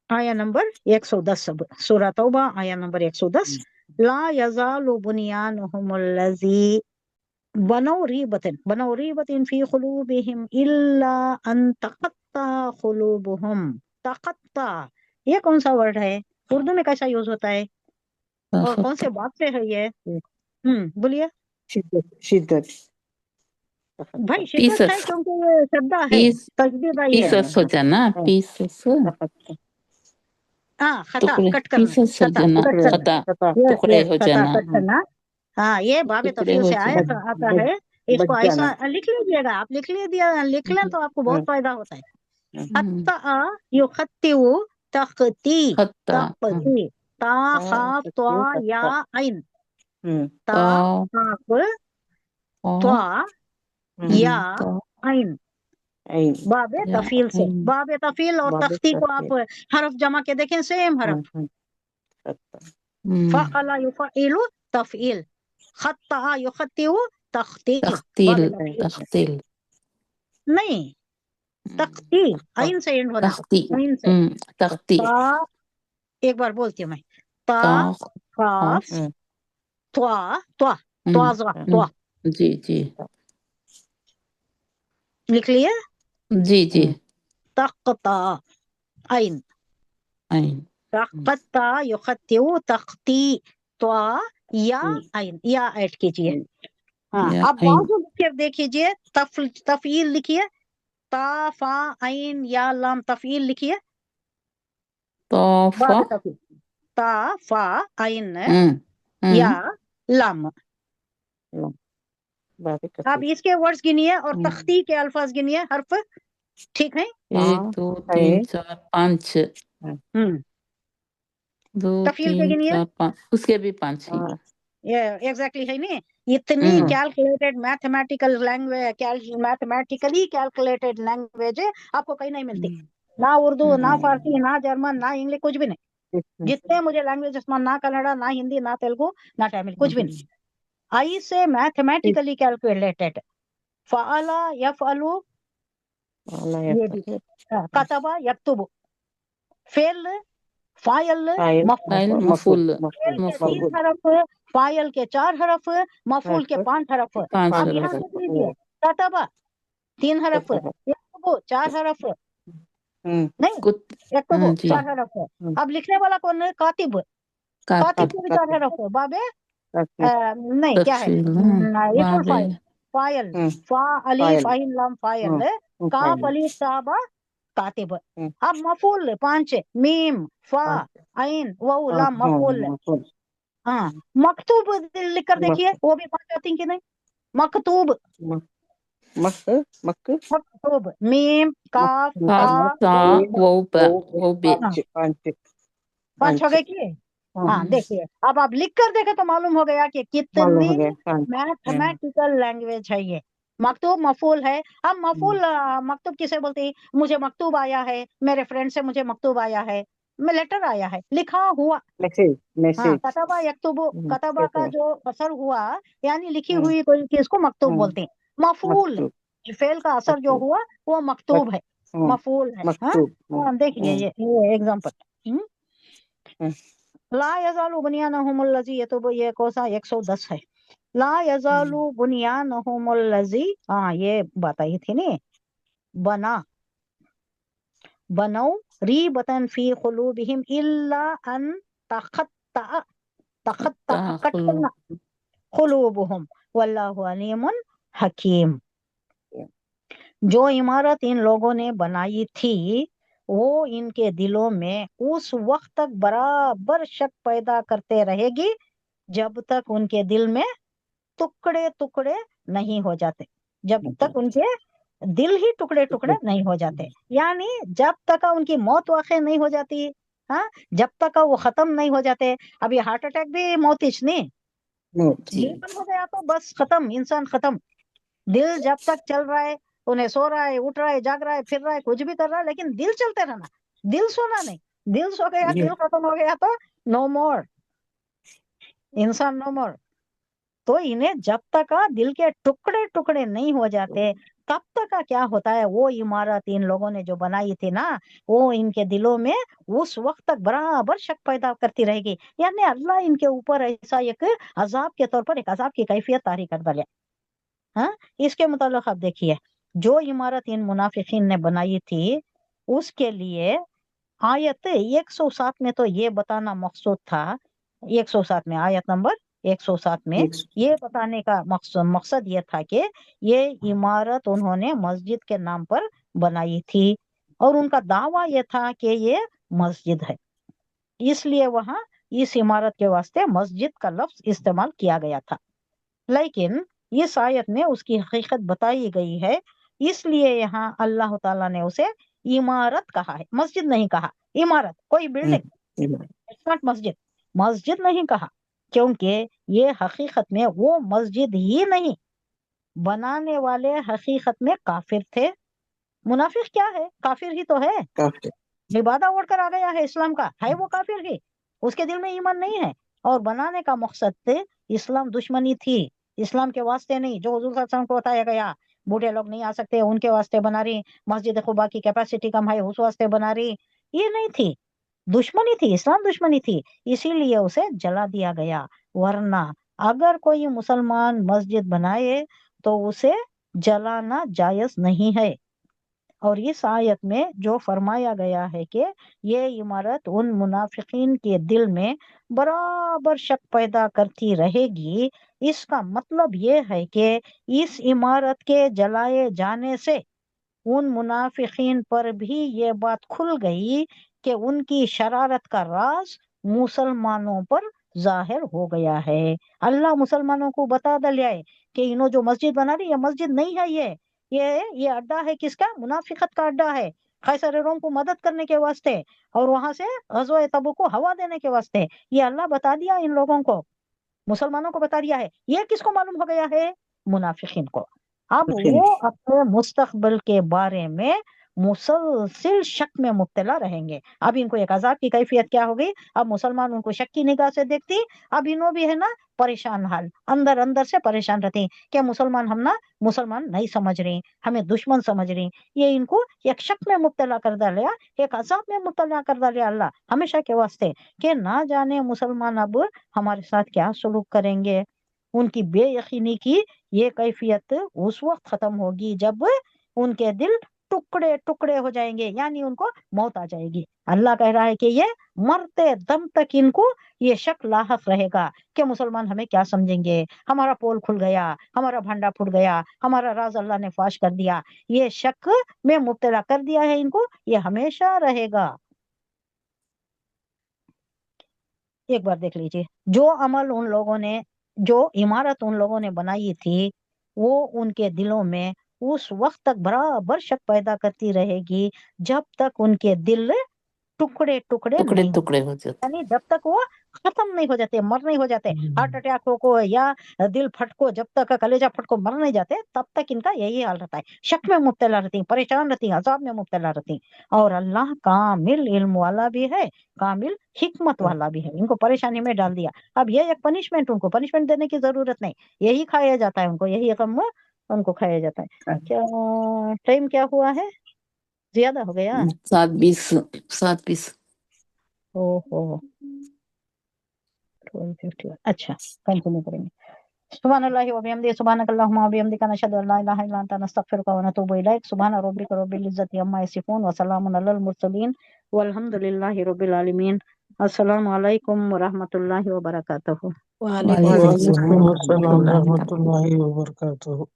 آیا نمبر 110 اب سورہ توبہ آیا نمبر 110 لا یزال بنیانہم الذی بنوا ریبۃ فی قلوبہم الا ان تقطع قلوبہم تقطع یہ کون سا ورڈ ہے اردو میں کیسا یوز ہوتا ہے اور کون سے باب سے ہے یہ بولیے شدت بھائی شدت ہے کیونکہ یہ شدہ ہے تجدید آئی ہے پیسس ہو جانا پیسس ہاں خطا ٹکڑے کٹ کرنا پیسس ہو جانا کٹ کرنا خطا یس ٹکڑے یس ہو خطا جانا کٹ کرنا ہاں یہ باب ٹکڑے تفصیل ہو سے جانا آتا ہے اس کو ایسا لکھ لیجیے گا آپ لکھ لیں تو آپ کو بہت فائدہ ہوتا ہے حتی یخطئ تختی خطا تختی تا خا طا یا عین تا خاف طا یا عین باب تفیل سے باب تفیل اور تختی کو آپ حرف جمع کے دیکھیں سیم حرف فعل یفعل تفعیل خطأ یخطئ تخطی باب تختیل تفعیل سے تختیل نہیں تختی عین سے اینڈ ہونا تختی عین سے تختی تا ایک بار بولتی ہوں میں تا تا قاف طا طا طا طا جی جی لکھ لیے جی جی تقطع عین عین تقطع یخطئ تختی طا یا عین یا ایڈ کیجیے ہاں یا اب عین بازو لکھ کے دیکھیے تفعیل لکھیے تا فا عین یا لام تفعیل لکھیے طاف باب تفعیل تا فا عین یا لام آپ اس کے ورڈز گنیے اور تختی کے الفاظ گنیے حرف ٹھیک ہے 1 2 3 4 5 2 تفعیل کے 3 گنیے 4 5 اس کے بھی 5 ہیں ایگزیکٹلی ہے نہیں اتنی کیلکولیٹڈ میتھمیٹیکلی کیلکولیٹڈ لینگویج آپ کو کہیں نہیں ملتی نہ اردو نہ فارسی نہ جرمن نہ انگلش کچھ بھی نہیں جتنے مجھے لینگویج نہ کنڑا نہ ہندی نہ تیلگو نہ تامل کچھ بھی نہیں آئی سے میتھمیٹیکلی کیلکولیٹڈ فعل یفعل یہ بھی کتب یکتب فعل فاعل فاعل مفعول تین مفعول حرف فاعل کے 4 حرف مفعول کے 5 حرف 5 اب یہاں لکھ لیجیے کتب 3 حرف یکتب 4 حرف نہیں یکتب جی 4 حرف اب لکھنے والا کون ہے کاتب کاتب کے بھی 4 حرف بابے نہیں کیا ہے تفصیل اسم باب فاعل فاعل فا الف عین لام فاعل کاف الف تا با کاتب اب مفعول 5 میم فا عین واو لام مفعول ہاں مکتوب لکھ کر دیکھیے وہ بھی 5 آتی ہیں کہ نہیں مکتوب مکتوب میم کاف تا واو با واو بے 5 ہو گئے کہ ہاں دیکھیے اب آپ لکھ کر دیکھیں تو معلوم ہو گیا کہ کتنی میتھمیٹیکل لینگویج ہے یہ مکتوب مفعول ہے اب مفعول مکتوب کسے بولتے ہیں مجھے مکتوب آیا ہے میرے فرینڈ سے مجھے مکتوب آیا ہے لیٹر آیا ہے لکھا ہوا ہاں کتبہ یکتب کتبہ کا جو اثر ہوا یعنی لکھی ہوئی کوئی چیز کو مکتوب بولتے ہیں مفعول فعل کا اثر جو ہوا وہ مکتوب ہے مفعول ہے ہاں دیکھیے یہ ایگزامپل لا یزال بنیانہم الذی یہ کوسا 110 ہے لا یزال بنیانہم الذی ہاں یہ بات آئی تھی نا بنو ریبۃ فی قلوبہم الا ان تخطع کٹ کرنا قلوبہم واللہ علیم حکیم جو عمارت ان لوگوں نے بنائی تھی وہ ان کے دلوں میں اس وقت تک برابر شک پیدا کرتے رہے گی جب تک ان کے دل میں ٹکڑے ٹکڑے نہیں ہو جاتے جب تک ان کے دل ہی ٹکڑے ٹکڑے نہیں ہو جاتے یعنی جب تک ان کی موت واقع نہیں ہو جاتی ہاں جب تک وہ ختم نہیں ہو جاتے اب یہ ہارٹ اٹیک بھی موت نہیں دل بند ہو گیا تو بس ختم انسان ختم دل جب تک چل رہا ہے انہیں سو رہا ہے اٹھ رہا ہے جاگ رہا ہے پھر رہا ہے کچھ بھی کر رہا ہے لیکن دل چلتے رہنا دل سونا نہیں دل سو گیا دل ختم ہو گیا تو نو مور انسان نو مور تو انہیں جب تک دل کے ٹکڑے ٹکڑے نہیں ہو جاتے तब तक का क्या होता है, वो इमारत इन लोगों ने जो बनाई थी ना, वो इनके दिलों में उस वक्त तक बराबर शक पैदा करती रहेगी। यानी अल्लाह इनके ऊपर ऐसा एक अजाब के तौर पर एक अजाब की कैफियत तारी कर डाले। हाँ, इसके मुताबिक आप देखिए, जो इमारत इन मुनाफिकीन ने बनाई थी उसके लिए आयत 107 में तो ये बताना मकसूद था, 107 में आयत नंबर 107 में ये बताने का मकसद ये था कि ये इमारत उन्होंने मस्जिद के नाम पर बनाई थी और उनका दावा ये था कि ये मस्जिद है, इसलिए वहां इस इमारत के वास्ते मस्जिद का लफ्ज इस्तेमाल किया गया था। लेकिन इस आयत में उसकी हकीकत बताई गई है, इसलिए यहाँ अल्लाह ताला ने उसे इमारत कहा है, मस्जिद नहीं कहा। इमारत कोई बिल्डिंग, इट्स नॉट मस्जिद, मस्जिद नहीं कहा, क्योंकि ये हकीकत में वो मस्जिद ही नहीं, बनाने वाले हकीकत में काफिर थे। मुनाफिक क्या है, काफिर ही तो है, इबादा ओढ़कर आ गया है इस्लाम का, है वो काफिर ही, उसके दिल में ईमान नहीं है। और बनाने का मकसद थे इस्लाम दुश्मनी थी, इस्लाम के वास्ते नहीं। जो हुजूर सल्लल्लाहु अलैहि वसल्लम को बताया गया बूढ़े लोग नहीं आ सकते उनके वास्ते बना रही, मस्जिद खुबा की कैपेसिटी कम है उस वास्ते बना रही, ये नहीं थी, दुश्मनी थी, इस्लाम दुश्मनी थी, इसीलिए उसे जला दिया गया। वरना अगर कोई मुसलमान मस्जिद बनाए तो उसे जलाना जायज नहीं है। और इस आयत में जो फरमाया गया है कि ये इमारत उन मुनाफिकीन के दिल में बराबर शक पैदा करती रहेगी, इसका मतलब ये है कि इस इमारत के जलाए जाने से उन मुनाफिकीन पर भी ये बात खुल गई कि उनकी शरारत का राज मुसलमानों पर जाहिर हो गया है। अल्लाह मुसलमानों को बता दिया है कि इन्हों जो मस्जिद बना रही, ये मस्जिद नहीं है, ये अड्डा है, किसका, मुनाफिकत का अड्डा है, कैसर रोम को मदद करने के वास्ते और वहां से गज़वा तबूक को हवा देने के वास्ते। ये अल्लाह बता दिया इन लोगों को, मुसलमानों को बता दिया है। ये किसको मालूम हो गया है, मुनाफिकीन को। अब वो अपने मुस्तकबिल के बारे में मुसलसिल शक में मुब्तला रहेंगे। अब इनको एक अजाब की कैफियत क्या होगी, अब मुसलमान उनको शक की निगाह से देखती, अब इन्हों भी है ना परेशान हाल, अंदर अंदर से परेशान रहती कि मुसलमान हम ना मुसलमान नहीं समझ रही, हमें दुश्मन समझ रही। ये इनको एक शक में मुब्तला कर डालिया, एक अजाब में मुब्तला कर डालिया अल्लाह हमेशा के वास्ते, कि ना जाने मुसलमान अब हमारे साथ क्या सलूक करेंगे। उनकी बेयकीनी की ये कैफियत उस वक्त खत्म होगी जब उनके दिल टुकड़े टुकड़े हो जाएंगे, यानी उनको मौत आ जाएगी। अल्लाह कह रहा है कि ये मरते दम तक इनको ये शक लाहक रहेगा कि मुसलमान हमें क्या समझेंगे, हमारा पोल खुल गया, हमारा भंडा फूट गया, हमारा राज अल्लाह ने फाश कर दिया। ये शक में मुब्तला कर दिया है इनको, ये हमेशा रहेगा। एक बार देख लीजिए, जो अमल उन लोगों ने, जो इमारत उन लोगों ने बनाई थी, वो उनके दिलों में उस वक्त तक बराबर शक पैदा करती रहेगी जब तक उनके दिल टुकड़े टुकड़े टुकड़े नहीं, टुकड़े हो जाते। यानी जब तक वो खत्म नहीं हो जाते, मर नहीं हो जाते, हार्ट अटैक को या दिल फटको, जब तक कलेजा फटको मर नहीं जाते, तब तक इनका यही हाल रहता है, शक में मुब्तला रहती, परेशान रहती, अजाब में मुब्तला रहती। और अल्लाह कामिल इल्म वाला भी है, कामिल हिकमत वाला भी है, इनको परेशानी में डाल दिया। अब ये एक पनिशमेंट, उनको पनिशमेंट देने की जरूरत नहीं, यही खाया जाता है उनको, यही गम उनको खाया जाता है। क्या टाइम क्या हुआ है, ज्यादा हो गया? 7:20 7:20। ओहो 12:51। अच्छा, कंटिन्यू करेंगे। सुब्हानल्लाहि व बिहम्दिही, सुब्हानकल्लाहुम्मा व बिहम्दिका, नशहदु अल्ला इलाहा इल्ला अंता, नस्तगफिरुका व नतूबु इलैक। सुब्हान रब्बिका रब्बिल इज्जति अम्मा यसिफून व सलामुन अलल मुरसलीन वल्हम्दुलिल्लाहि रब्बिल आलमीन। अस्सलामु अलैकुम व रहमतुल्लाहि व बरकातुहू। वालेकुम वालेकुम अस्सलाम अस्सलाम व रहमतुल्लाहि व बरकातुहू।